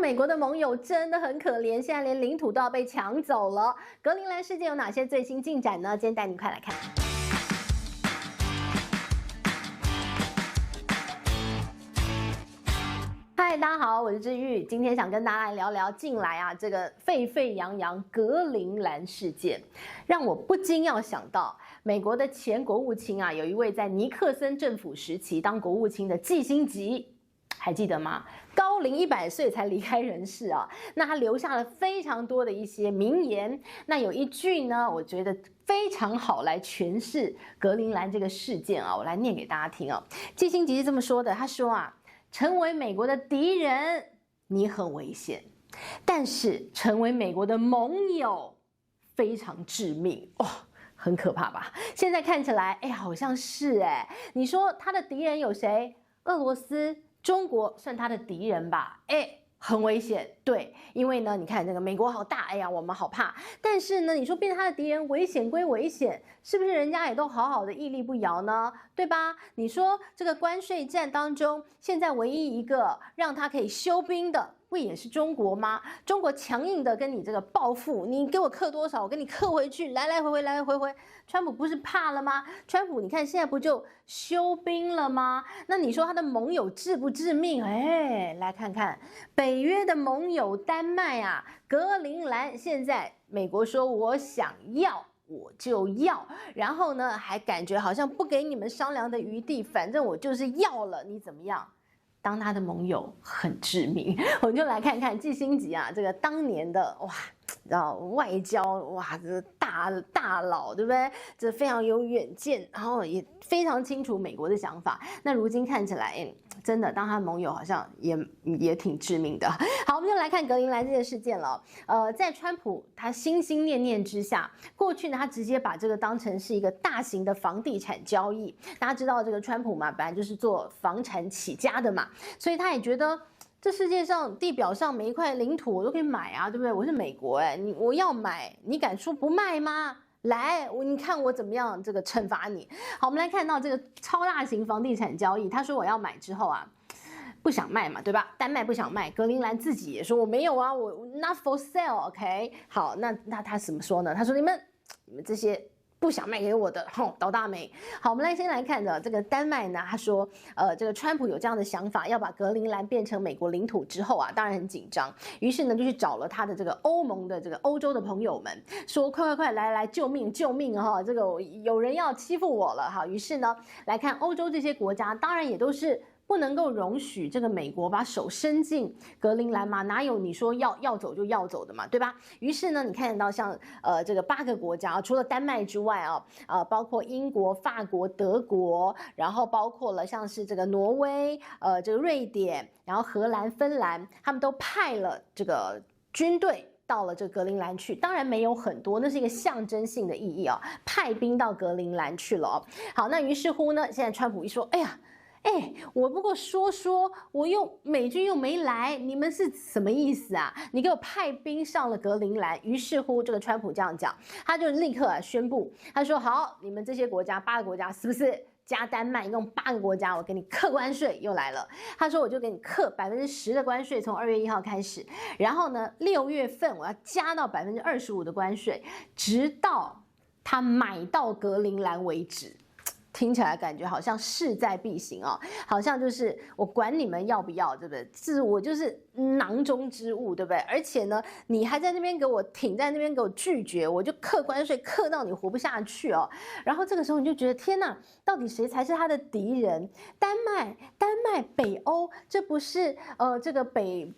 美国的盟友真的很可怜，现在连领土都要被抢走了。格陵兰事件有哪些最新进展呢？今天带你快来看。嗨，大家好，我是志玉，今天想跟大家来聊聊近来这个沸沸扬扬格陵兰事件，让我不禁要想到美国的前国务卿有一位在尼克森政府时期当国务卿的季辛吉。还记得吗？高龄100岁才离开人世啊，那他留下了非常多的一些名言。那有一句呢，我觉得非常好来诠释格陵兰这个事件我来念给大家听季辛吉是这么说的，他说成为美国的敌人你很危险，但是成为美国的盟友非常致命很可怕吧？现在看起来好像是你说他的敌人有谁？俄罗斯、中国算他的敌人吧？很危险，对，因为呢，你看这个美国好大，我们好怕。但是呢，你说变成他的敌人，危险归危险，是不是人家也都好好的屹立不摇呢？对吧？你说这个关税战当中，现在唯一一个让他可以休兵的，不也是中国吗？中国强硬的跟你这个报复，你给我克多少，我跟你克回去，来来回回，来来回回。川普不是怕了吗？川普你看现在不就休兵了吗？那你说他的盟友致不致命？来看看北约的盟友丹麦格陵兰，现在美国说我想要我就要，然后呢还感觉好像不给你们商量的余地，反正我就是要了，你怎么样？当他的盟友很致命，我们就来看看季辛吉这个当年的外交这大佬，对不对？这非常有远见，然后也非常清楚美国的想法。那如今看起来，真的当他的盟友好像也挺致命的。好，我们就来看格陵兰这件事件了。在川普他心心念念之下，过去呢他直接把这个当成是一个大型的房地产交易。大家知道这个川普嘛，本来就是做房产起家的嘛，所以他也觉得这世界上地表上每一块领土我都可以买对不对？我是美国我要买，你敢说不卖吗？来，你看我怎么样这个惩罚你。好，我们来看到这个超大型房地产交易，他说我要买之后不想卖嘛，对吧？丹麦不想卖，格陵兰自己也说我没有我 not for sale，OK？ 好，那他怎么说呢？他说你们这些不想卖给我的，倒大霉。好，我们先来看的这个丹麦呢，他说，这个川普有这样的想法，要把格陵兰变成美国领土之后当然很紧张，于是呢就去找了他的这个欧盟的这个欧洲的朋友们，说快来救命救命这个有人要欺负我了于是呢来看欧洲这些国家，当然也都是不能够容许这个美国把手伸进格陵兰嘛，哪有你说要走就要走的嘛，对吧？于是呢，你看得到像这个8个国家除了丹麦之外包括英国、法国、德国，然后包括了像是这个挪威、这个瑞典，然后荷兰、芬兰，他们都派了这个军队到了这个格陵兰去，当然没有很多，那是一个象征性的意义派兵到格陵兰去了好，那于是乎呢，现在川普一说，我不过说，美军又没来，你们是什么意思你给我派兵上了格陵兰。于是乎，这个川普这样讲，他就立刻宣布，他说好，你们这些国家8个国家是不是加丹麦，一共8个国家，我给你课关税又来了。他说我就给你课10%的关税，从2月1号开始，然后呢6月份我要加到25%的关税，直到他买到格陵兰为止。听起来感觉好像势在必行好像就是我管你们要不要，对不对？我就是囊中之物，对不对？而且呢，你还在那边给我挺在那边给我拒绝，我就课关税课到你活不下去然后这个时候你就觉得天哪，到底谁才是他的敌人？丹麦、北欧，这不是这个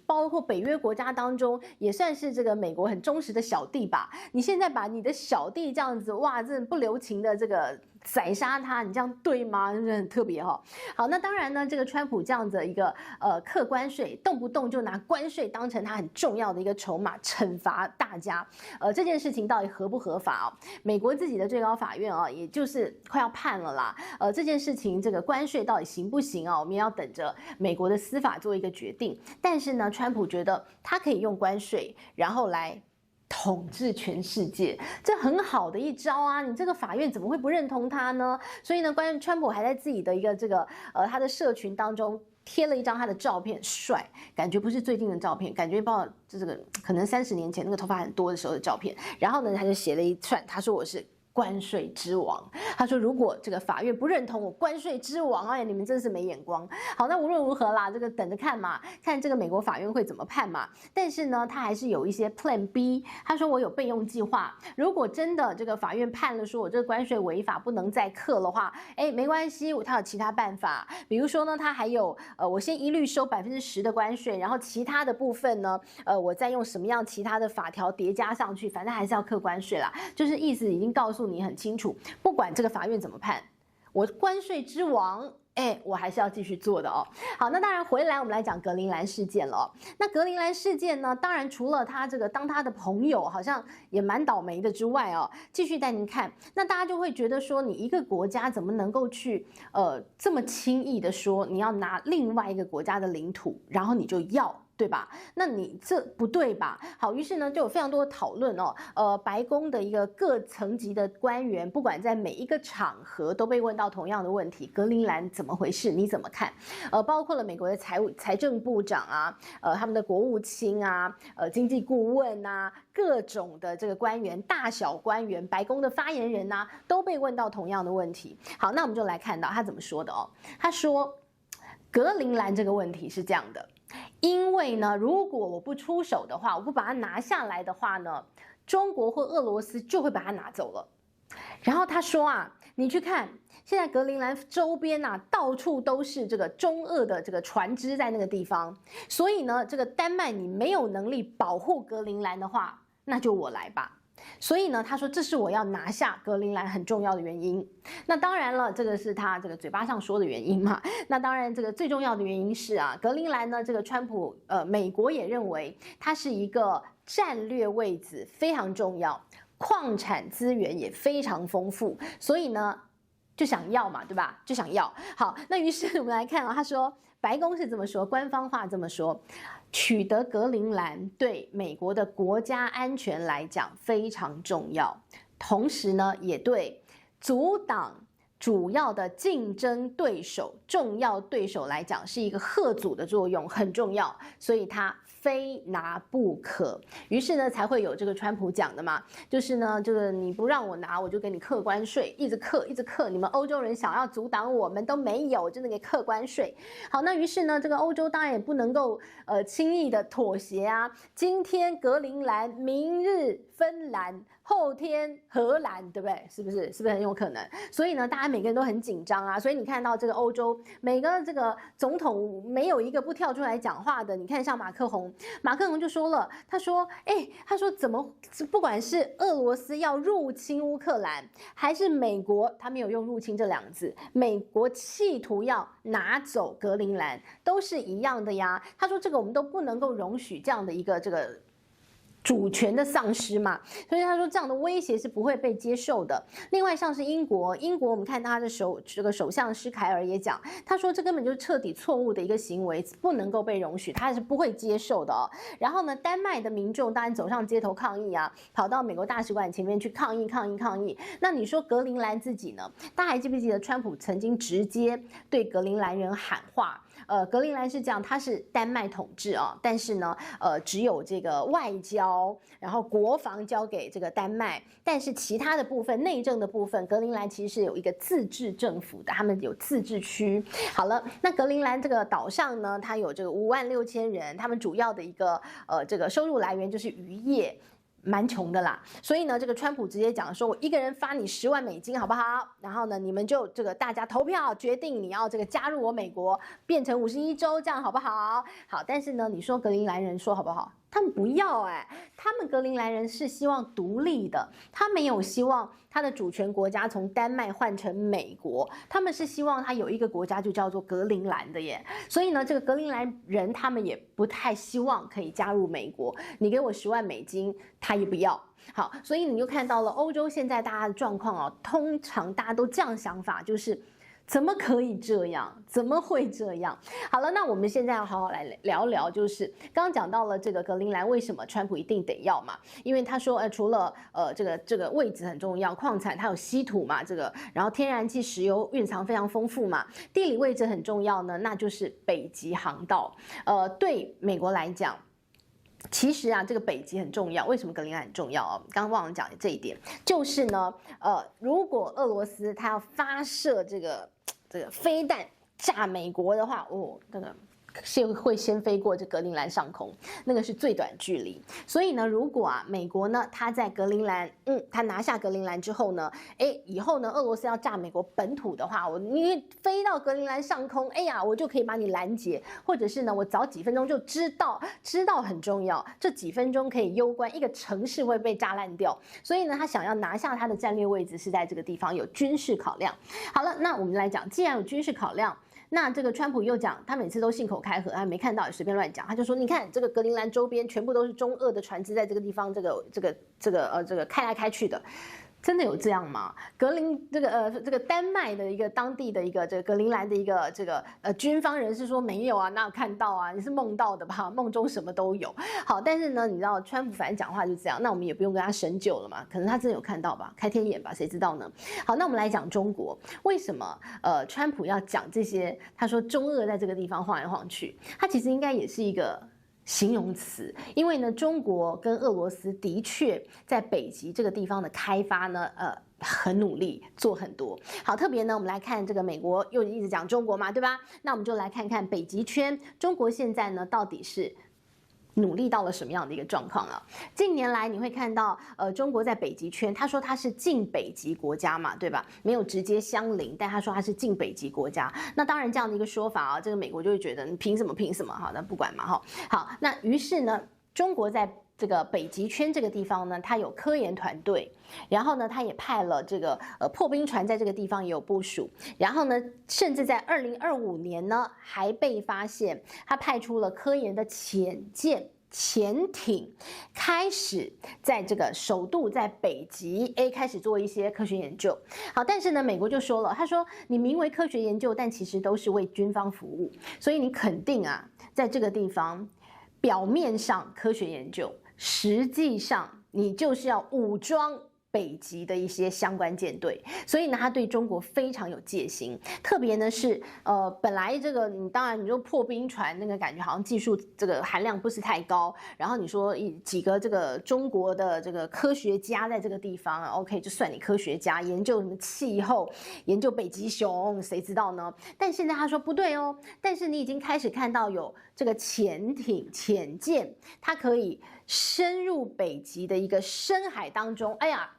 包括北约国家当中也算是这个美国很忠实的小弟吧？你现在把你的小弟这样子真的不留情的这个宰杀他，你这样对吗？是不是很特别好，那当然呢，这个川普这样子一个课关税，动不动就拿关税当成他很重要的一个筹码，惩罚大家。这件事情到底合不合法美国自己的最高法院也就是快要判了啦。这件事情这个关税到底行不行我们也要等着美国的司法做一个决定。但是呢，川普觉得他可以用关税，然后来统治全世界，这很好的一招你这个法院怎么会不认同他呢？所以呢，川普还在自己的一个他的社群当中贴了一张他的照片，帅，感觉不是最近的照片，感觉不知道这个可能30年前那个头发很多的时候的照片。然后呢，他就写了一串，他说我是关税之王。他说如果这个法院不认同我关税之王，哎，你们真是没眼光。好，那无论如何啦，这个等着看嘛，看这个美国法院会怎么判嘛。但是呢，他还是有一些 Plan B。他说我有备用计划，如果真的这个法院判了说我这个关税违法不能再课的话，哎，没关系，他有其他办法。比如说呢，他还有我先一律收10%的关税，然后其他的部分呢，我再用什么样其他的法条叠加上去，反正还是要课关税啦。就是意思已经告诉你很清楚，不管这个法院怎么判，我关税之王，我还是要继续做的哦。好，那当然回来我们来讲格陵兰事件了。那格陵兰事件呢，当然除了他这个当他的朋友好像也蛮倒霉的之外哦，继续带您看，那大家就会觉得说，你一个国家怎么能够去这么轻易的说你要拿另外一个国家的领土，然后你就要？对吧？那你这不对吧？好，于是呢就有非常多的讨论哦。白宫的一个各层级的官员，不管在每一个场合都被问到同样的问题：格陵兰怎么回事？你怎么看？包括了美国的财政部长啊，他们的国务卿啊，经济顾问啊，各种的这个官员，大小官员，白宫的发言人啊，都被问到同样的问题。好，那我们就来看到他怎么说的哦。他说，格陵兰这个问题是这样的。因为呢，如果我不出手的话，我不把它拿下来的话呢，中国或俄罗斯就会把它拿走了。然后他说啊，你去看，现在格陵兰周边啊，到处都是这个中俄的这个船只在那个地方，所以呢，这个丹麦你没有能力保护格陵兰的话，那就我来吧。所以呢，他说这是我要拿下格陵兰很重要的原因。那当然了，这个是他这个嘴巴上说的原因嘛。那当然，这个最重要的原因是啊，格陵兰呢，这个川普美国也认为它是一个战略位置非常重要，矿产资源也非常丰富，所以呢就想要嘛，对吧？就想要。好，那于是我们来看啊，他说白宫是这么说，官方话这么说。取得格陵兰对美国的国家安全来讲非常重要，同时呢，也对阻挡主要的竞争对手、重要对手来讲是一个吓阻的作用，很重要，所以它非拿不可。于是呢，才会有这个川普讲的嘛，就是呢，这个你不让我拿，我就给你课关税，一直课，一直课。你们欧洲人想要阻挡我们都没有，真的给课关税。好，那于是呢，这个欧洲当然也不能够轻易的妥协啊。今天格陵兰，明日芬兰，后天荷兰，对不对？是不是很有可能？所以呢，大家每个人都很紧张啊。所以你看到这个欧洲每个这个总统没有一个不跳出来讲话的。你看像马克宏就说了，他说怎么不管是俄罗斯要入侵乌克兰，还是美国，他没有用入侵这两个字，美国企图要拿走格陵兰，都是一样的呀。他说这个我们都不能够容许这样的一个这个主权的丧失嘛，所以他说这样的威胁是不会被接受的。另外像是英国我们看他的这个首相施凯尔也讲，他说这根本就是彻底错误的一个行为，不能够被容许，他是不会接受的哦。然后呢，丹麦的民众当然走上街头抗议啊，跑到美国大使馆前面去抗议。那你说格陵兰自己呢？大家还记不记得川普曾经直接对格陵兰人喊话？格陵兰是这样，它是丹麦统治啊，但是呢，只有这个外交，然后国防交给这个丹麦，但是其他的部分，内政的部分，格陵兰其实是有一个自治政府的，他们有自治区。好了，那格陵兰这个岛上呢，它有这个56000人，他们主要的一个这个收入来源就是渔业。蛮穷的啦，所以呢，这个川普直接讲说，我一个人发你10万美金，好不好？然后呢，你们就这个大家投票决定你要这个加入我美国，变成51州，这样好不好？好，但是呢，你说格陵兰人说好不好？他们不要他们格陵兰人是希望独立的，他没有希望他的主权国家从丹麦换成美国，他们是希望他有一个国家就叫做格陵兰的耶。所以呢，这个格陵兰人他们也不太希望可以加入美国，你给我10万美金，他也不要。好，所以你就看到了欧洲现在大家的状况哦，通常大家都这样想法，就是怎么可以这样？怎么会这样？好了，那我们现在要好好来聊聊，就是刚刚讲到了这个格陵兰，为什么川普一定得要嘛？因为他说，除了这个位置很重要，矿产它有稀土嘛，然后天然气、石油蕴藏非常丰富嘛，地理位置很重要呢，那就是北极航道。对美国来讲。其实啊，这个北极很重要。为什么格陵兰很重要哦？刚刚忘了讲这一点，就是呢，如果俄罗斯它要发射这个飞弹炸美国的话，会先飞过这格陵兰上空，那个是最短距离。所以呢，如果美国呢，它在格陵兰，它拿下格陵兰之后呢，以后呢，俄罗斯要炸美国本土的话，你飞到格陵兰上空，我就可以把你拦截，或者是呢，我早几分钟就知道很重要，这几分钟可以攸关一个城市会被炸烂掉。所以呢，他想要拿下它的战略位置是在这个地方，有军事考量。好了，那我们来讲，既然有军事考量。那这个川普又讲，他每次都信口开河，他没看到也随便乱讲，他就说，你看这个格陵兰周边全部都是中俄的船只在这个地方，这个开来开去的。真的有这样吗？这个丹麦的一个当地的一个这个格陵兰的一个军方人士说没有啊，哪有看到啊？你是梦到的吧？梦中什么都有。好，但是呢，你知道川普反正讲话就这样，那我们也不用跟他深究了嘛。可能他真的有看到吧？开天眼吧？谁知道呢？好，那我们来讲中国，为什么川普要讲这些？他说中俄在这个地方晃来晃去，他其实应该也是一个。形容词，因为呢，中国跟俄罗斯的确在北极这个地方的开发呢，很努力，做很多。好，特别呢，我们来看这个美国又一直讲中国嘛，对吧？那我们就来看看北极圈，中国现在呢到底是努力到了什么样的一个状况啊？近年来你会看到，中国在北极圈，他说他是近北极国家嘛，对吧？没有直接相邻，但他说他是近北极国家。那当然这样的一个说法啊，这个美国就会觉得你凭什么？好，那不管嘛，哈。好，那于是呢，中国在这个北极圈这个地方呢，它有科研团队，然后呢，它也派了这个破冰船在这个地方也有部署，然后呢，甚至在2025年呢，还被发现它派出了科研的潜艇，开始在这个首度在北极开始做一些科学研究。好，但是呢，美国就说了，他说你名为科学研究，但其实都是为军方服务，所以你肯定啊，在这个地方表面上科学研究。实际上，你就是要武装北极的一些相关舰队，所以呢，他对中国非常有戒心。特别呢是，本来这个当然你说破冰船那个感觉好像技术这个含量不是太高，然后你说几个这个中国的这个科学家在这个地方 ，OK 就算你科学家研究什么气候，研究北极熊，谁知道呢？但现在他说不对哦，但是你已经开始看到有这个潜艇、潜舰，它可以深入北极的一个深海当中，哎呀！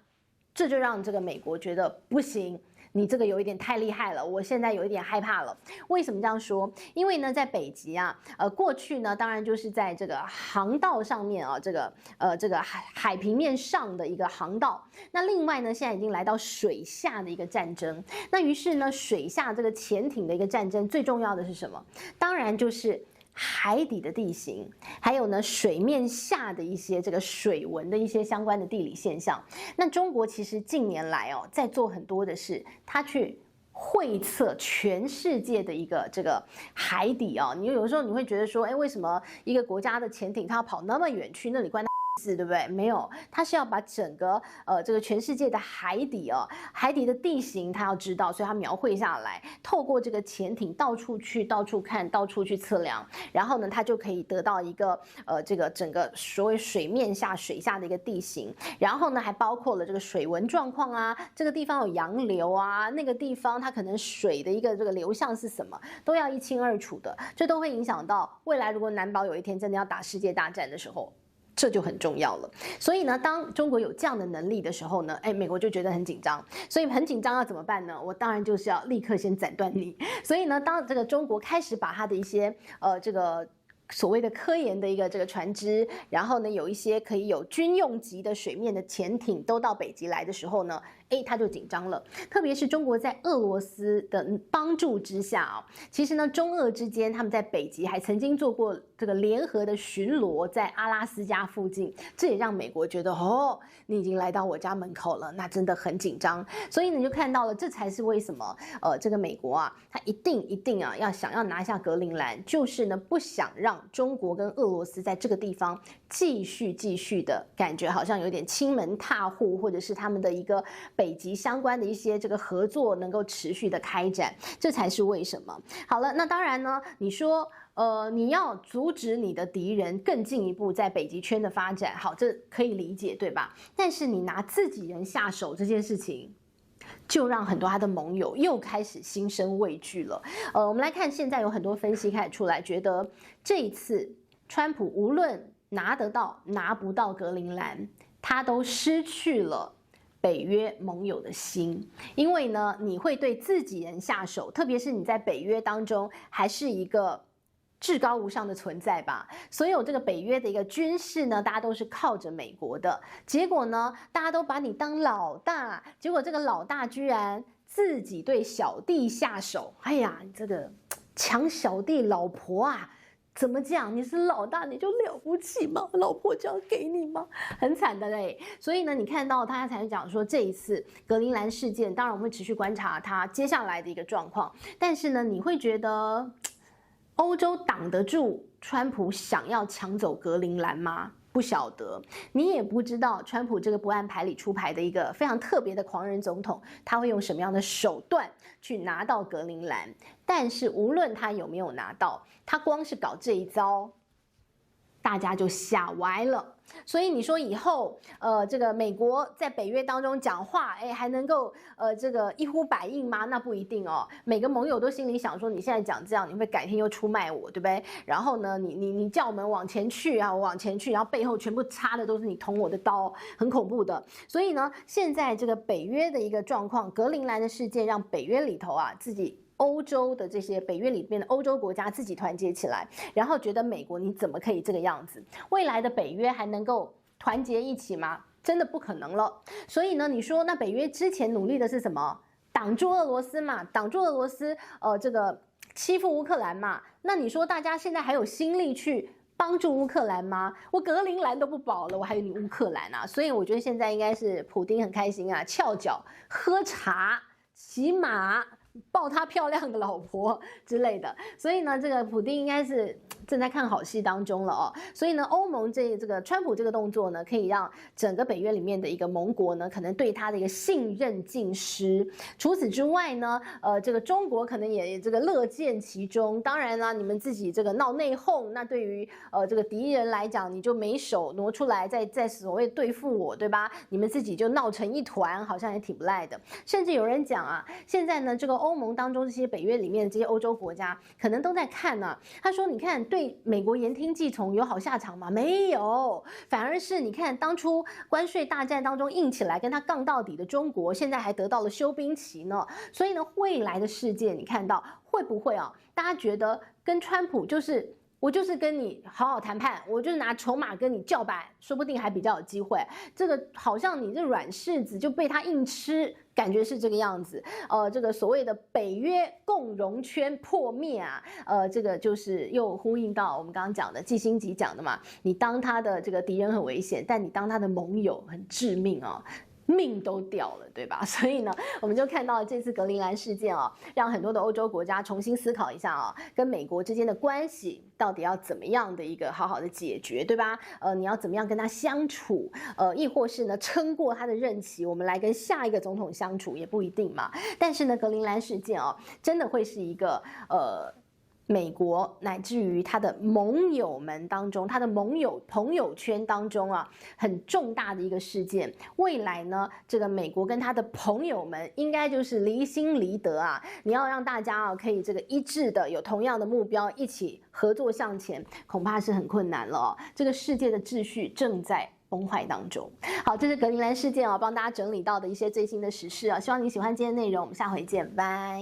这就让这个美国觉得不行，你这个有一点太厉害了，我现在有一点害怕了。为什么这样说？因为呢，在北极啊，过去呢，当然就是在这个航道上面啊，这个海平面上的一个航道。那另外呢，现在已经来到水下的一个战争。那于是呢，水下这个潜艇的一个战争，最重要的是什么？当然就是海底的地形，还有呢水面下的一些这个水文的一些相关的地理现象。那中国其实近年来在做很多的事，它去绘测全世界的一个这个海底你有时候你会觉得说，为什么一个国家的潜艇它要跑那么远去那里关？对不对？没有，它是要把整个这个全世界的海底海底的地形它要知道，所以它描绘下来，透过这个潜艇到处去、到处看、到处去测量，然后呢，它就可以得到一个这个整个所谓水面下、水下的一个地形，然后呢，还包括了这个水文状况啊，这个地方有洋流啊，那个地方它可能水的一个这个流向是什么，都要一清二楚的，这都会影响到未来如果难保有一天真的要打世界大战的时候。这就很重要了，所以呢，当中国有这样的能力的时候呢，美国就觉得很紧张，所以很紧张要怎么办呢？我当然就是要立刻先斩断你。所以呢，当这个中国开始把它的一些这个所谓的科研的一个这个船只，然后呢，有一些可以有军用级的水面的潜艇都到北极来的时候呢，他就紧张了。特别是中国在俄罗斯的帮助之下其实呢，中俄之间他们在北极还曾经做过这个联合的巡逻在阿拉斯加附近，这也让美国觉得哦，你已经来到我家门口了，那真的很紧张。所以你就看到了，这才是为什么这个美国啊，他一定啊想要拿下格陵兰，就是呢不想让中国跟俄罗斯在这个地方继续的感觉好像有点亲门踏户，或者是他们的一个北极相关的一些这个合作能够持续的开展，这才是为什么。好了，那当然呢，你说你要阻止你的敌人更进一步在北极圈的发展，好，这可以理解，对吧？但是你拿自己人下手这件事情，就让很多他的盟友又开始心生畏惧了。我们来看，现在有很多分析开始出来，觉得这一次川普无论拿得到拿不到格陵兰，他都失去了北约盟友的心，因为呢，你会对自己人下手，特别是你在北约当中还是一个至高无上的存在吧。所有这个北约的一个军事呢，大家都是靠着美国的，结果呢，大家都把你当老大，结果这个老大居然自己对小弟下手，哎呀，你这个抢小弟老婆啊！怎么讲？你是老大，你就了不起吗？老婆就要给你吗？很惨的嘞。所以呢，你看到他才讲说，这一次格陵兰事件，当然我们会持续观察他接下来的一个状况。但是呢，你会觉得欧洲挡得住川普想要抢走格陵兰吗？不晓得，你也不知道川普这个不按牌理出牌的一个非常特别的狂人总统，他会用什么样的手段去拿到格陵兰。但是无论他有没有拿到，他光是搞这一招，大家就吓歪了。所以你说以后，这个美国在北约当中讲话，哎，还能够这个一呼百应吗？那不一定哦。每个盟友都心里想说，你现在讲这样，你会改天又出卖我，对不对？然后呢，你叫我们往前去啊，往前去，然后背后全部插的都是你捅我的刀，很恐怖的。所以呢，现在这个北约的一个状况，格陵兰的事件，让北约里头啊自己。欧洲的这些北约里面的欧洲国家自己团结起来，然后觉得美国你怎么可以这个样子？未来的北约还能够团结一起吗？真的不可能了。所以呢，你说那北约之前努力的是什么？挡住俄罗斯嘛，挡住俄罗斯这个欺负乌克兰嘛。那你说大家现在还有心力去帮助乌克兰吗？我格陵兰都不保了，我还有你乌克兰啊！所以我觉得现在应该是普丁很开心啊，翘脚喝茶、骑马。抱他漂亮的老婆之类的，所以呢，这个普丁应该是正在看好戏当中了哦。所以呢，欧盟这个川普这个动作呢，可以让整个北约里面的一个盟国呢，可能对他的一个信任尽失。除此之外呢，这个中国可能也这个乐见其中。当然啦，你们自己这个闹内讧，那对于这个敌人来讲，你就没手挪出来再所谓对付我，对吧？你们自己就闹成一团，好像也挺不赖的。甚至有人讲啊，现在呢，这个欧盟当中这些北约里面的这些欧洲国家，可能都在看呢。他说：“你看，对美国言听计从有好下场吗？没有，反而是你看当初关税大战当中硬起来跟他杠到底的中国，现在还得到了休兵期呢。所以呢，未来的世界你看到会不会啊？大家觉得跟川普就是我就是跟你好好谈判，我就是拿筹码跟你叫板，说不定还比较有机会。这个好像你这软柿子就被他硬吃。”感觉是这个样子，这个所谓的北约共荣圈破灭啊，这个就是又呼应到我们刚刚讲的季辛吉讲的嘛，你当他的这个敌人很危险，但你当他的盟友很致命哦。命都掉了，对吧？所以呢，我们就看到这次格陵兰事件啊，让很多的欧洲国家重新思考一下啊，跟美国之间的关系到底要怎么样的一个好好的解决，对吧？你要怎么样跟他相处？亦或是呢，撑过他的任期，我们来跟下一个总统相处也不一定嘛。但是呢，格陵兰事件啊，真的会是一个美国乃至于他的盟友们当中，他的盟友朋友圈当中啊，很重大的一个事件。未来呢，这个美国跟他的朋友们应该就是离心离德啊。你要让大家啊可以这个一致的有同样的目标，一起合作向前，恐怕是很困难了哦。这个世界的秩序正在崩坏当中。好，这是格陵兰事件啊，帮大家整理到的一些最新的时事啊。希望你喜欢今天的内容，我们下回见，拜。